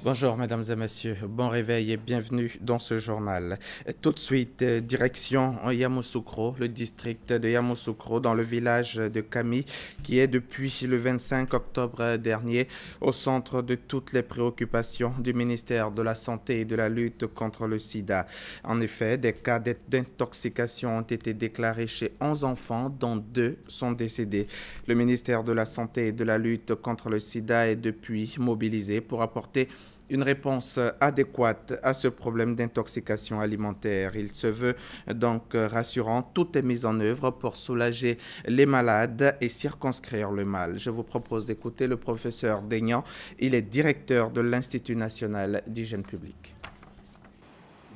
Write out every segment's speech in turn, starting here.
Bonjour mesdames et messieurs, bon réveil et bienvenue dans ce journal. Tout de suite, direction Yamoussoukro, le district de Yamoussoukro dans le village de Kami qui est depuis le 25 octobre dernier au centre de toutes les préoccupations du ministère de la Santé et de la lutte contre le sida. En effet, des cas d'intoxication ont été déclarés chez 11 enfants dont 2 sont décédés. Le ministère de la Santé et de la lutte contre le sida est depuis mobilisé pour apporter une réponse adéquate à ce problème d'intoxication alimentaire. Il se veut donc rassurant. Tout est mis en œuvre pour soulager les malades et circonscrire le mal. Je vous propose d'écouter le professeur Daignan. Il est directeur de l'Institut national d'hygiène publique.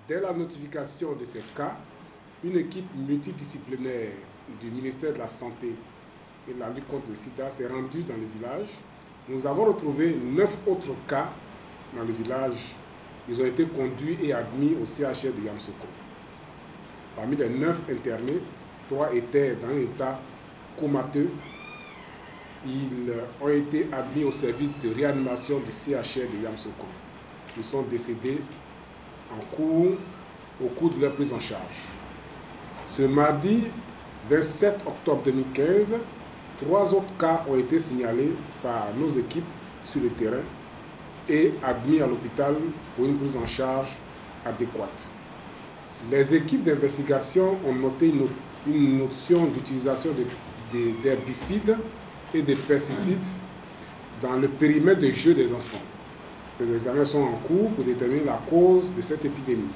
Dès la notification de ces cas, une équipe multidisciplinaire du ministère de la Santé et de la lutte contre le sida s'est rendue dans le village. Nous avons retrouvé 9 autres cas dans le village. Ils ont été conduits et admis au CHR de Yamoussoukro. Parmi les 9 internés, 3 étaient dans un état comateux. Ils ont été admis au service de réanimation du CHR de Yamoussoukro. Ils sont décédés au cours de leur prise en charge. Ce mardi 27 octobre 2015, 3 autres cas ont été signalés par nos équipes sur le terrain et admis à l'hôpital pour une prise en charge adéquate. Les équipes d'investigation ont noté une notion d'utilisation d'herbicides et de pesticides dans le périmètre de jeu des enfants. Les examens sont en cours pour déterminer la cause de cette épidémie.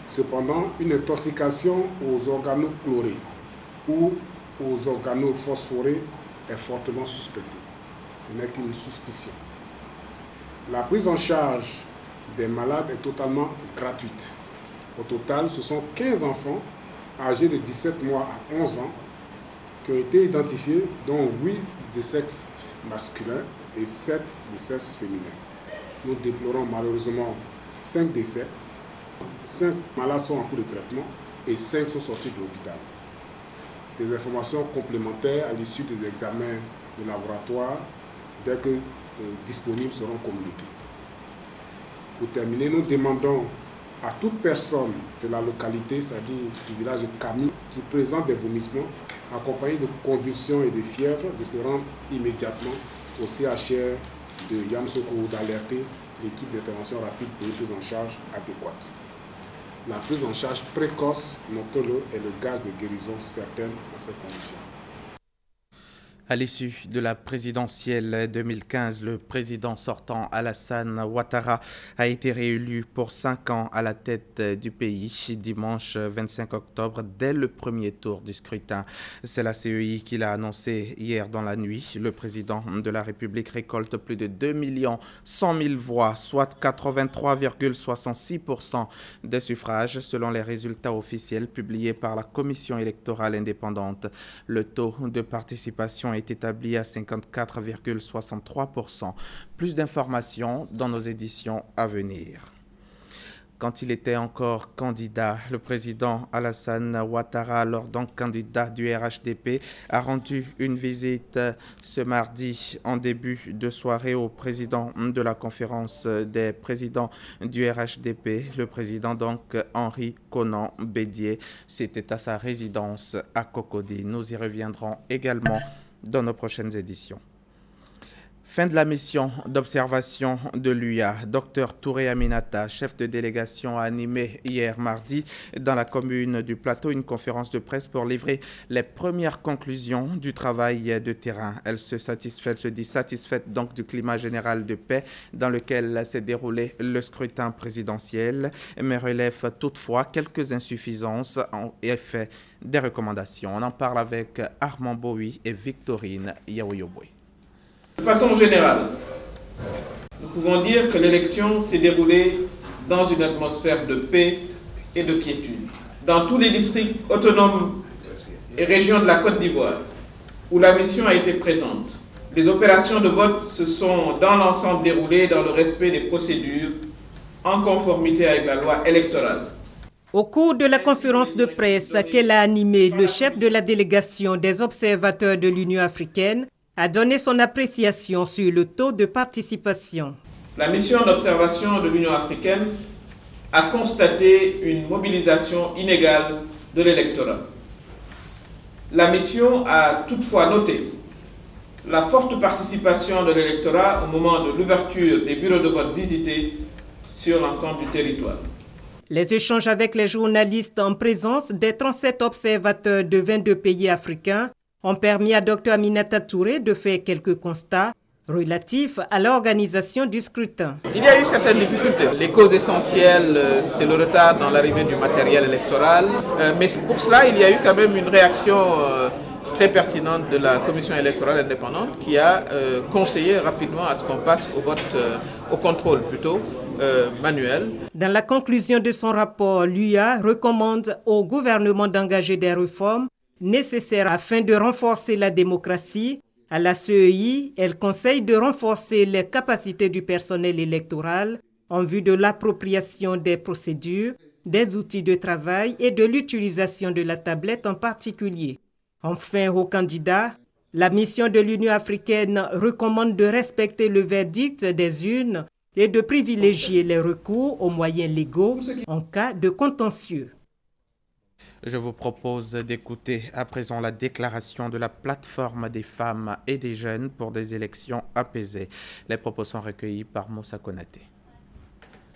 Cependant, une intoxication aux organochlorés ou aux organophosphorés est fortement suspectée. Ce n'est qu'une suspicion. La prise en charge des malades est totalement gratuite. Au total, ce sont 15 enfants âgés de 17 mois à 11 ans qui ont été identifiés, dont 8 de sexe masculin et 7 de sexe féminin. Nous déplorons malheureusement 5 décès, 5 malades sont en cours de traitement et 5 sont sortis de l'hôpital. Des informations complémentaires à l'issue des examens de laboratoire, dès que disponibles, seront communiqués. Pour terminer, nous demandons à toute personne de la localité, c'est-à-dire du village de Kami, qui présente des vomissements accompagnés de convulsions et de fièvre, de se rendre immédiatement au CHR de Yamoussoukro ou d'alerter l'équipe d'intervention rapide pour une prise en charge adéquate. La prise en charge précoce, notons-le, est le gage de guérison certaine dans ces conditions. À l'issue de la présidentielle 2015, le président sortant Alassane Ouattara a été réélu pour 5 ans à la tête du pays dimanche 25 octobre dès le premier tour du scrutin. C'est la CEI qui l'a annoncé hier dans la nuit. Le président de la République récolte plus de 2 100 000 voix, soit 83,66% des suffrages selon les résultats officiels publiés par la Commission électorale indépendante. Le taux de participation est établi à 54,63%. Plus d'informations dans nos éditions à venir. Quand il était encore candidat, le président Alassane Ouattara, alors donc candidat du RHDP, a rendu une visite ce mardi en début de soirée au président de la conférence des présidents du RHDP, le président donc Henri Konan Bédié. C'était à sa résidence à Cocody. Nous y reviendrons également dans nos prochaines éditions. Fin de la mission d'observation de l'UIA. Dr Touré Aminata, chef de délégation, a animé hier mardi dans la commune du Plateau une conférence de presse pour livrer les premières conclusions du travail de terrain. Elle se dit satisfaite donc du climat général de paix dans lequel s'est déroulé le scrutin présidentiel, mais relève toutefois quelques insuffisances et fait des recommandations. On en parle avec Armand Bowie et Victorine Yaoyobwe. De façon générale, nous pouvons dire que l'élection s'est déroulée dans une atmosphère de paix et de quiétude. Dans tous les districts autonomes et régions de la Côte d'Ivoire, où la mission a été présente, les opérations de vote se sont dans l'ensemble déroulées dans le respect des procédures, en conformité avec la loi électorale. Au cours de la conférence de presse qu'elle a animée, le chef de la délégation des observateurs de l'Union africaine a donné son appréciation sur le taux de participation. La mission d'observation de l'Union africaine a constaté une mobilisation inégale de l'électorat. La mission a toutefois noté la forte participation de l'électorat au moment de l'ouverture des bureaux de vote visités sur l'ensemble du territoire. Les échanges avec les journalistes en présence des 37 observateurs de 22 pays africains ont permis à Dr Aminata Touré de faire quelques constats relatifs à l'organisation du scrutin. Il y a eu certaines difficultés. Les causes essentielles, c'est le retard dans l'arrivée du matériel électoral. Mais pour cela, il y a eu quand même une réaction très pertinente de la Commission électorale indépendante qui a conseillé rapidement à ce qu'on passe au vote, au contrôle plutôt, manuel. Dans la conclusion de son rapport, l'UA recommande au gouvernement d'engager des réformes nécessaires afin de renforcer la démocratie. À la CEI, elle conseille de renforcer les capacités du personnel électoral en vue de l'appropriation des procédures, des outils de travail et de l'utilisation de la tablette en particulier. Enfin, aux candidats, la mission de l'Union africaine recommande de respecter le verdict des urnes et de privilégier les recours aux moyens légaux en cas de contentieux. Je vous propose d'écouter à présent la déclaration de la plateforme des femmes et des jeunes pour des élections apaisées. Les propos sont recueillis par Moussa Konaté.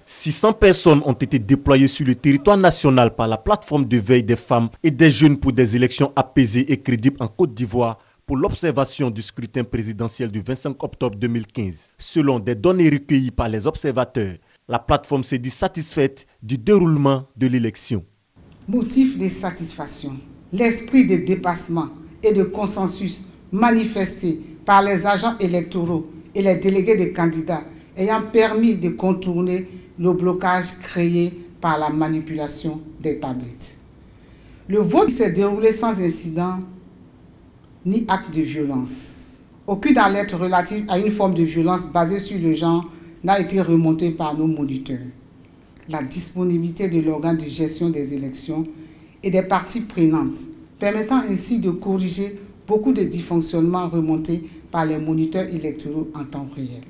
600 personnes ont été déployées sur le territoire national par la plateforme de veille des femmes et des jeunes pour des élections apaisées et crédibles en Côte d'Ivoire pour l'observation du scrutin présidentiel du 25 octobre 2015. Selon des données recueillies par les observateurs, la plateforme s'est dit satisfaite du déroulement de l'élection. Motif de satisfaction, l'esprit de dépassement et de consensus manifesté par les agents électoraux et les délégués de candidats ayant permis de contourner le blocage créé par la manipulation des tablettes. Le vote s'est déroulé sans incident ni acte de violence. Aucune alerte relative à une forme de violence basée sur le genre n'a été remontée par nos moniteurs. La disponibilité de l'organe de gestion des élections et des parties prenantes, permettant ainsi de corriger beaucoup de dysfonctionnements remontés par les moniteurs électoraux en temps réel.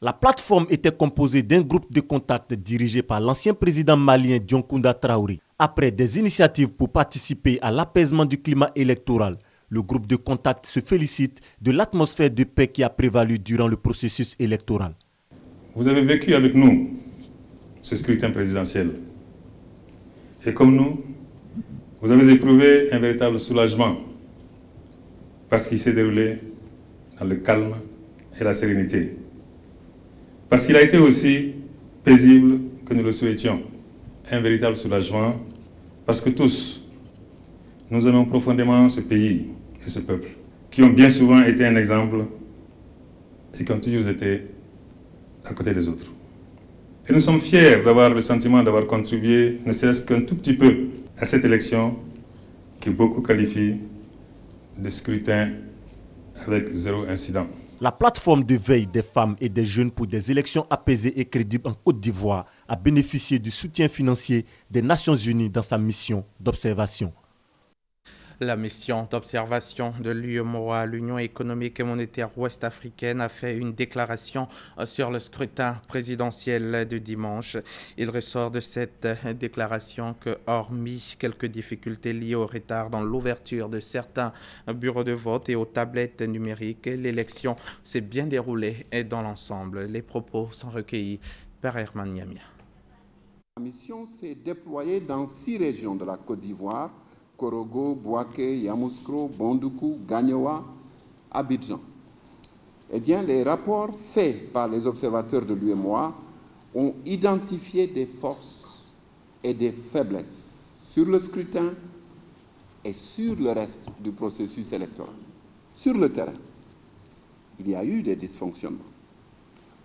La plateforme était composée d'un groupe de contact dirigé par l'ancien président malien Dioncounda Traoré. Après des initiatives pour participer à l'apaisement du climat électoral, le groupe de contact se félicite de l'atmosphère de paix qui a prévalu durant le processus électoral. Vous avez vécu avec nous ce scrutin présidentiel. Et comme nous, vous avez éprouvé un véritable soulagement parce qu'il s'est déroulé dans le calme et la sérénité. Parce qu'il a été aussi paisible que nous le souhaitions. Un véritable soulagement parce que tous, nous aimons profondément ce pays et ce peuple qui ont bien souvent été un exemple et qui ont toujours été à côté des autres. Et nous sommes fiers d'avoir le sentiment d'avoir contribué, ne serait-ce qu'un tout petit peu, à cette élection que beaucoup qualifient de scrutin avec zéro incident. La plateforme de veille des femmes et des jeunes pour des élections apaisées et crédibles en Côte d'Ivoire a bénéficié du soutien financier des Nations Unies dans sa mission d'observation. La mission d'observation de l'UEMOA, l'Union économique et monétaire ouest-africaine, a fait une déclaration sur le scrutin présidentiel de dimanche. Il ressort de cette déclaration que, hormis quelques difficultés liées au retard dans l'ouverture de certains bureaux de vote et aux tablettes numériques, l'élection s'est bien déroulée dans l'ensemble. Les propos sont recueillis par Herman Niamia. La mission s'est déployée dans 6 régions de la Côte d'Ivoire: Korogo, Bouaké, Yamoussoukro, Bondoukou, Gagnoa, Abidjan. Eh bien, les rapports faits par les observateurs de l'UEMOA ont identifié des forces et des faiblesses sur le scrutin et sur le reste du processus électoral. Sur le terrain, il y a eu des dysfonctionnements.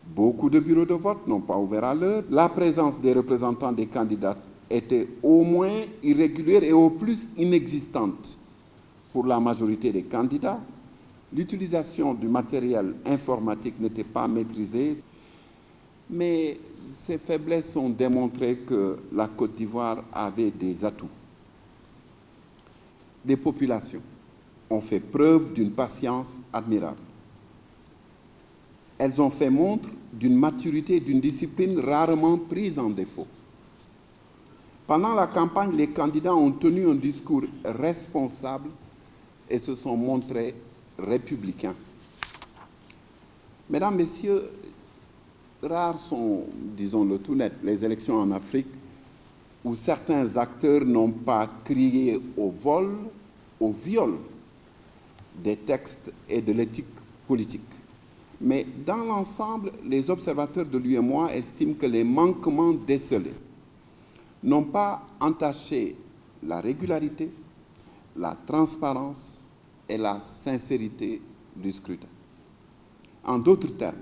Beaucoup de bureaux de vote n'ont pas ouvert à l'heure. La présence des représentants des candidats était au moins irrégulière et au plus inexistante pour la majorité des candidats. L'utilisation du matériel informatique n'était pas maîtrisée. Mais ces faiblesses ont démontré que la Côte d'Ivoire avait des atouts. Les populations ont fait preuve d'une patience admirable. elles ont fait montre d'une maturité et d'une discipline rarement prise en défaut. Pendant la campagne, les candidats ont tenu un discours responsable et se sont montrés républicains. Mesdames, Messieurs, rares sont, disons-le tout net, les élections en Afrique où certains acteurs n'ont pas crié au vol, au viol des textes et de l'éthique politique. Mais dans l'ensemble, les observateurs de l'UEMOA estiment que les manquements décelés n'ont pas entaché la régularité, la transparence et la sincérité du scrutin. En d'autres termes,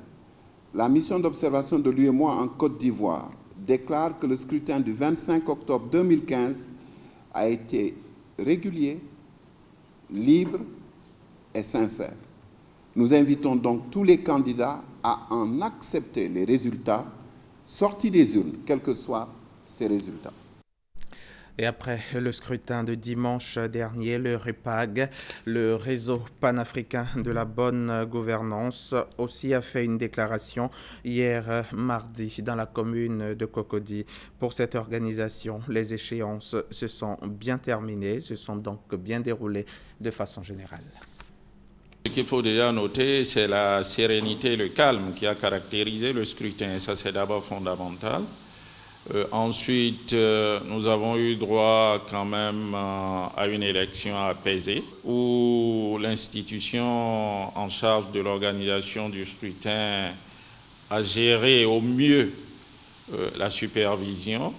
la mission d'observation de l'UEMOA en Côte d'Ivoire déclare que le scrutin du 25 octobre 2015 a été régulier, libre et sincère. Nous invitons donc tous les candidats à en accepter les résultats sortis des urnes, quels que soient ces résultats. Et après le scrutin de dimanche dernier, le REPAG, le réseau panafricain de la bonne gouvernance, aussi a fait une déclaration hier mardi dans la commune de Cocody. Pour cette organisation, les échéances se sont bien terminées, se sont donc bien déroulées de façon générale. Ce qu'il faut déjà noter, c'est la sérénité et le calme qui a caractérisé le scrutin. Et ça, c'est d'abord fondamental. Ensuite, nous avons eu droit quand même à une élection apaisée où l'institution en charge de l'organisation du scrutin a géré au mieux la supervision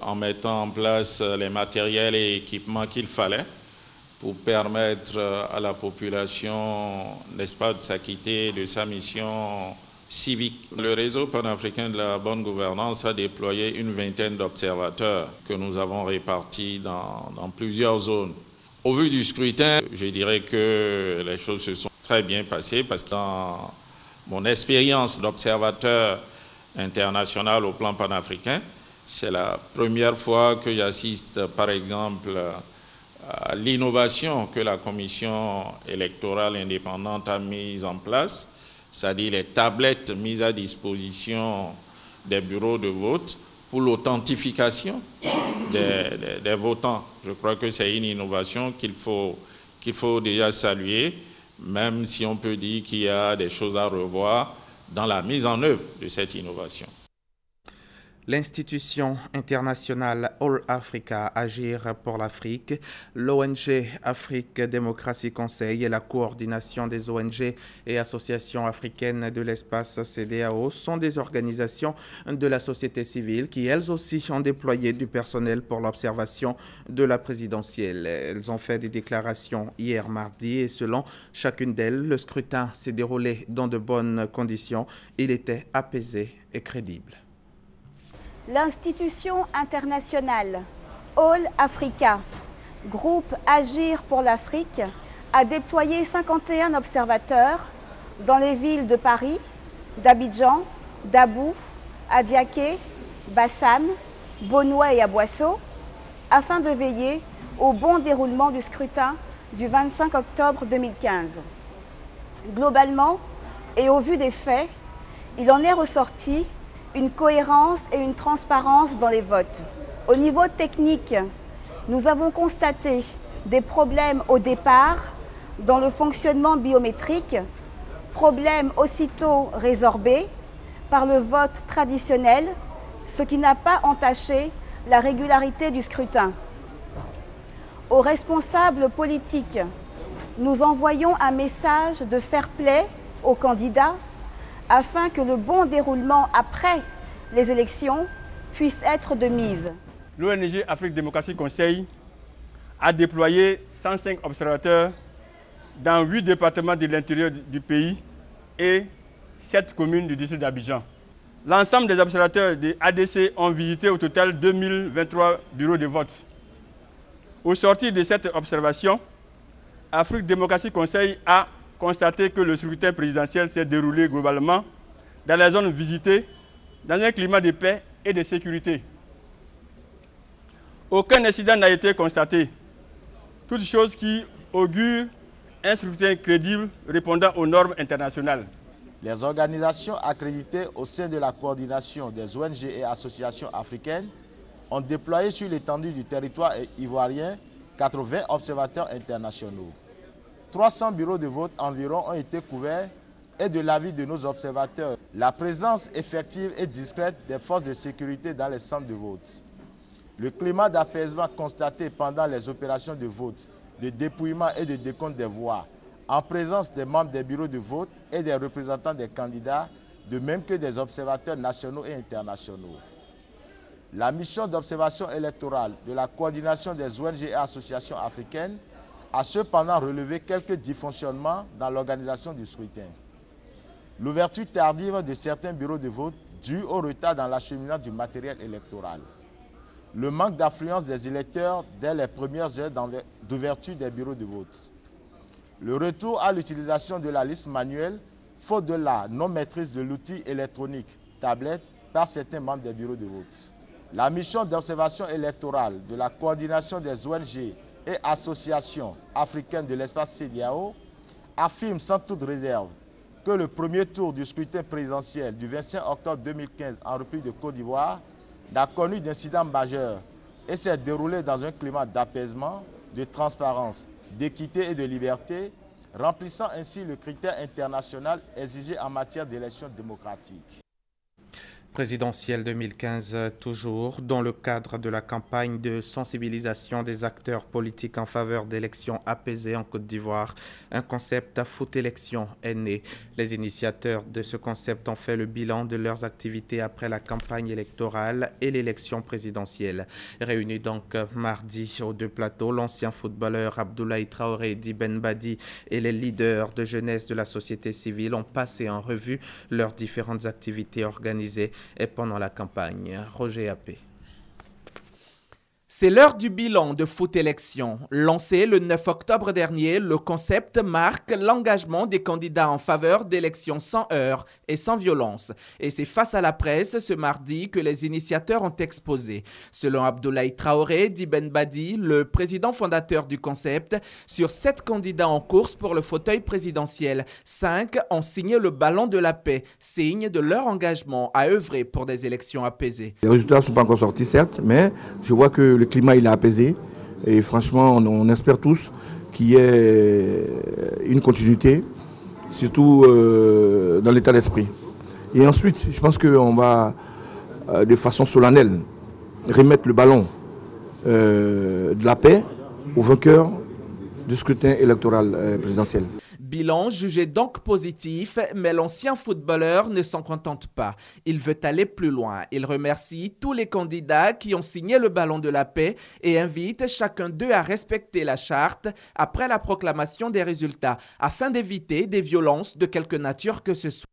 en mettant en place les matériels et équipements qu'il fallait pour permettre à la population, n'est-ce pas, de s'acquitter de sa mission civique. Le réseau panafricain de la bonne gouvernance a déployé une vingtaine d'observateurs que nous avons répartis dans plusieurs zones. Au vu du scrutin, je dirais que les choses se sont très bien passées parce que dans mon expérience d'observateur international au plan panafricain, c'est la première fois que j'assiste, par exemple, à l'innovation que la commission électorale indépendante a mise en place, c'est-à-dire les tablettes mises à disposition des bureaux de vote pour l'authentification des votants. Je crois que c'est une innovation qu'il faut déjà saluer, même si on peut dire qu'il y a des choses à revoir dans la mise en œuvre de cette innovation. L'institution internationale All Africa Agir pour l'Afrique, l'ONG Afrique Démocratie Conseil et la coordination des ONG et associations africaines de l'espace CEDEAO sont des organisations de la société civile qui elles aussi ont déployé du personnel pour l'observation de la présidentielle. Elles ont fait des déclarations hier mardi et selon chacune d'elles, le scrutin s'est déroulé dans de bonnes conditions. Il était apaisé et crédible. L'institution internationale All Africa, groupe Agir pour l'Afrique, a déployé 51 observateurs dans les villes de Paris, d'Abidjan, d'Abou, Adiaké, Bassane, Bonoué et Aboissau, afin de veiller au bon déroulement du scrutin du 25 octobre 2015. Globalement, et au vu des faits, il en est ressorti une cohérence et une transparence dans les votes. Au niveau technique, nous avons constaté des problèmes au départ dans le fonctionnement biométrique, problèmes aussitôt résorbés par le vote traditionnel, ce qui n'a pas entaché la régularité du scrutin. Aux responsables politiques, nous envoyons un message de fair play aux candidats afin que le bon déroulement après les élections puisse être de mise. L'ONG Afrique Démocratie Conseil a déployé 105 observateurs dans 8 départements de l'intérieur du pays et 7 communes du district d'Abidjan. L'ensemble des observateurs de ADC ont visité au total 2023 bureaux de vote. Au sortir de cette observation, Afrique Démocratie Conseil a constaté que le scrutin présidentiel s'est déroulé globalement dans les zones visitées, dans un climat de paix et de sécurité. Aucun incident n'a été constaté, toute chose qui augure un scrutin crédible répondant aux normes internationales. Les organisations accréditées au sein de la coordination des ONG et associations africaines ont déployé sur l'étendue du territoire ivoirien 80 observateurs internationaux. 300 bureaux de vote environ ont été couverts et de l'avis de nos observateurs, la présence effective et discrète des forces de sécurité dans les centres de vote. Le climat d'apaisement constaté pendant les opérations de vote, de dépouillement et de décompte des voix, en présence des membres des bureaux de vote et des représentants des candidats, de même que des observateurs nationaux et internationaux. La mission d'observation électorale de la coordination des ONG et associations africaines a cependant relevé quelques dysfonctionnements dans l'organisation du scrutin. L'ouverture tardive de certains bureaux de vote due au retard dans l'acheminement du matériel électoral. Le manque d'affluence des électeurs dès les premières heures d'ouverture des bureaux de vote. Le retour à l'utilisation de la liste manuelle, faute de la non-maîtrise de l'outil électronique, tablette, par certains membres des bureaux de vote. La mission d'observation électorale de la coordination des ONG et associations africaines de l'espace CEDEAO affirme sans toute réserve que le premier tour du scrutin présidentiel du 25 octobre 2015 en République de Côte d'Ivoire n'a connu d'incident majeur et s'est déroulé dans un climat d'apaisement, de transparence, d'équité et de liberté, remplissant ainsi le critère international exigé en matière d'élections démocratiques. Présidentielle 2015 toujours, dans le cadre de la campagne de sensibilisation des acteurs politiques en faveur d'élections apaisées en Côte d'Ivoire, un concept Foot Élection est né. Les initiateurs de ce concept ont fait le bilan de leurs activités après la campagne électorale et l'élection présidentielle. Réunis donc mardi aux deux plateaux, l'ancien footballeur Abdoulaye Traoré, Di Ben Badi et les leaders de jeunesse de la société civile ont passé en revue leurs différentes activités organisées et pendant la campagne. Roger Appé. C'est l'heure du bilan de Foot Élection. Lancé le 9 octobre dernier, le concept marque l'engagement des candidats en faveur d'élections sans heurts et sans violence. Et c'est face à la presse ce mardi que les initiateurs ont exposé. Selon Abdoulaye Traoré, Di Ben Badi, le président fondateur du concept, sur 7 candidats en course pour le fauteuil présidentiel, 5 ont signé le ballon de la paix, signe de leur engagement à œuvrer pour des élections apaisées. Les résultats ne sont pas encore sortis, certes, mais je vois que le climat il est apaisé et franchement on espère tous qu'il y ait une continuité, surtout dans l'état d'esprit. Et ensuite, je pense qu'on va de façon solennelle remettre le ballon de la paix aux vainqueurs du scrutin électoral présidentiel. Bilan jugé donc positif, mais l'ancien footballeur ne s'en contente pas. Il veut aller plus loin. Il remercie tous les candidats qui ont signé le ballon de la paix et invite chacun d'eux à respecter la charte après la proclamation des résultats, afin d'éviter des violences de quelque nature que ce soit.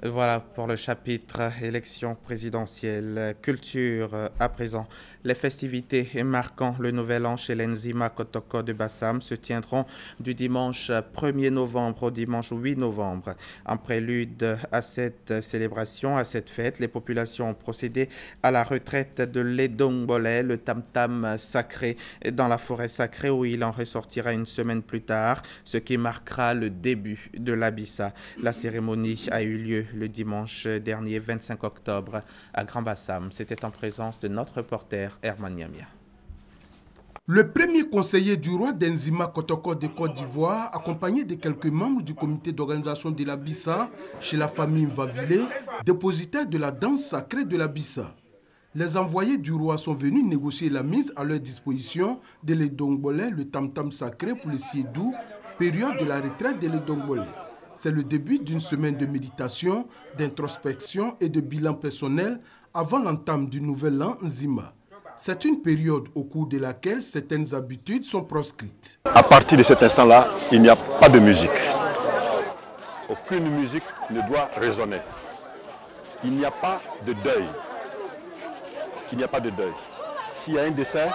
Voilà pour le chapitre élection présidentielle. Culture à présent. Les festivités marquant le nouvel an chez l'Enzima Kotoko de Bassam se tiendront du dimanche 1er novembre au dimanche 8 novembre. En prélude à cette célébration, à cette fête, les populations ont procédé à la retraite de l'Edongbole, le tam-tam sacré, dans la forêt sacrée où il en ressortira une semaine plus tard, ce qui marquera le début de l'Abissa. La cérémonie a eu lieu le dimanche dernier 25 octobre à Grand Bassam. C'était en présence de notre reporter Herman Niamia. Le premier conseiller du roi d'Enzima Kotoko de Côte d'Ivoire, accompagné de quelques membres du comité d'organisation de l'Abissa, chez la famille Mvavile, dépositaire de la danse sacrée de l'Abissa. Les envoyés du roi sont venus négocier la mise à leur disposition de l'Edongbole, le tam-tam sacré pour le Siedou, période de la retraite de l'Edongbole. C'est le début d'une semaine de méditation, d'introspection et de bilan personnel avant l'entame du nouvel an Nzima. C'est une période au cours de laquelle certaines habitudes sont proscrites. À partir de cet instant-là, il n'y a pas de musique. Aucune musique ne doit résonner. Il n'y a pas de deuil. Il n'y a pas de deuil. S'il y a un décès,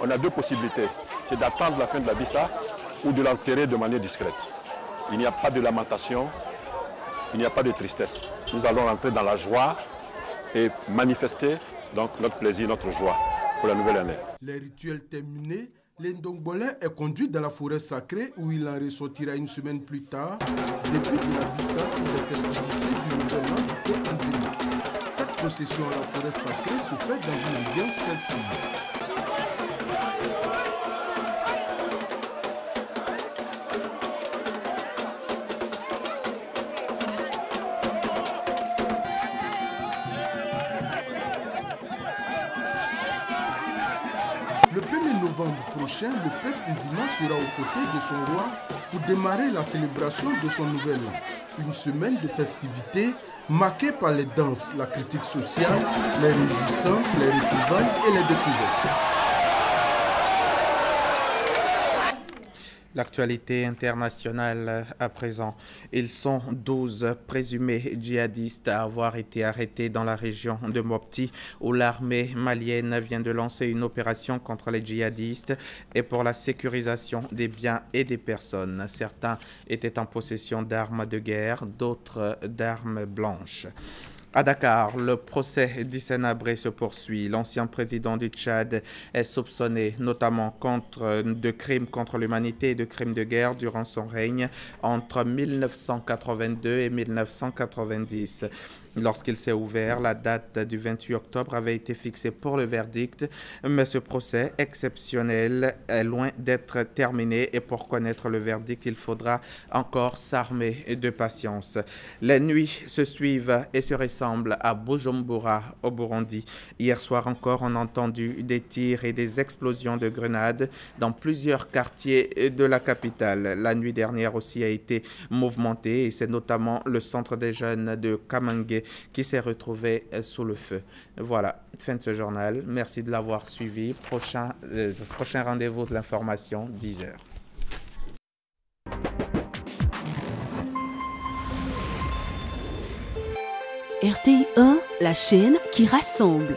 on a deux possibilités. C'est d'attendre la fin de la bissa ou de l'enterrer de manière discrète. Il n'y a pas de lamentation, il n'y a pas de tristesse. Nous allons entrer dans la joie et manifester donc notre plaisir, notre joie pour la nouvelle année. Les rituels terminés, L'Indongbolin est conduit dans la forêt sacrée où il en ressortira une semaine plus tard, début de la Bissa pour les festivités du Nouvel An du peuple Nzima. Cette procession à la forêt sacrée se fait dans une ambiance festive. Le 1er novembre prochain, le peuple Nzima sera aux côtés de son roi pour démarrer la célébration de son nouvel an. Une semaine de festivités marquée par les danses, la critique sociale, les réjouissances, les retrouvailles et les découvertes. L'actualité internationale à présent. Ils sont 12 présumés djihadistes à avoir été arrêtés dans la région de Mopti où l'armée malienne vient de lancer une opération contre les djihadistes et pour la sécurisation des biens et des personnes. Certains étaient en possession d'armes de guerre, d'autres d'armes blanches. À Dakar, le procès d'Hissène Habré se poursuit. L'ancien président du Tchad est soupçonné notamment de crimes contre l'humanité et de crimes de guerre durant son règne entre 1982 et 1990. Lorsqu'il s'est ouvert, la date du 28 octobre avait été fixée pour le verdict, mais ce procès exceptionnel est loin d'être terminé et pour connaître le verdict, il faudra encore s'armer de patience. Les nuits se suivent et se ressemblent à Bujumbura, au Burundi. Hier soir encore, on a entendu des tirs et des explosions de grenades dans plusieurs quartiers de la capitale. La nuit dernière aussi a été mouvementée et c'est notamment le centre des jeunes de Kamangé qui s'est retrouvé sous le feu. Voilà, fin de ce journal. Merci de l'avoir suivi. Prochain rendez-vous de l'information, 10h. RTI 1, la chaîne qui rassemble.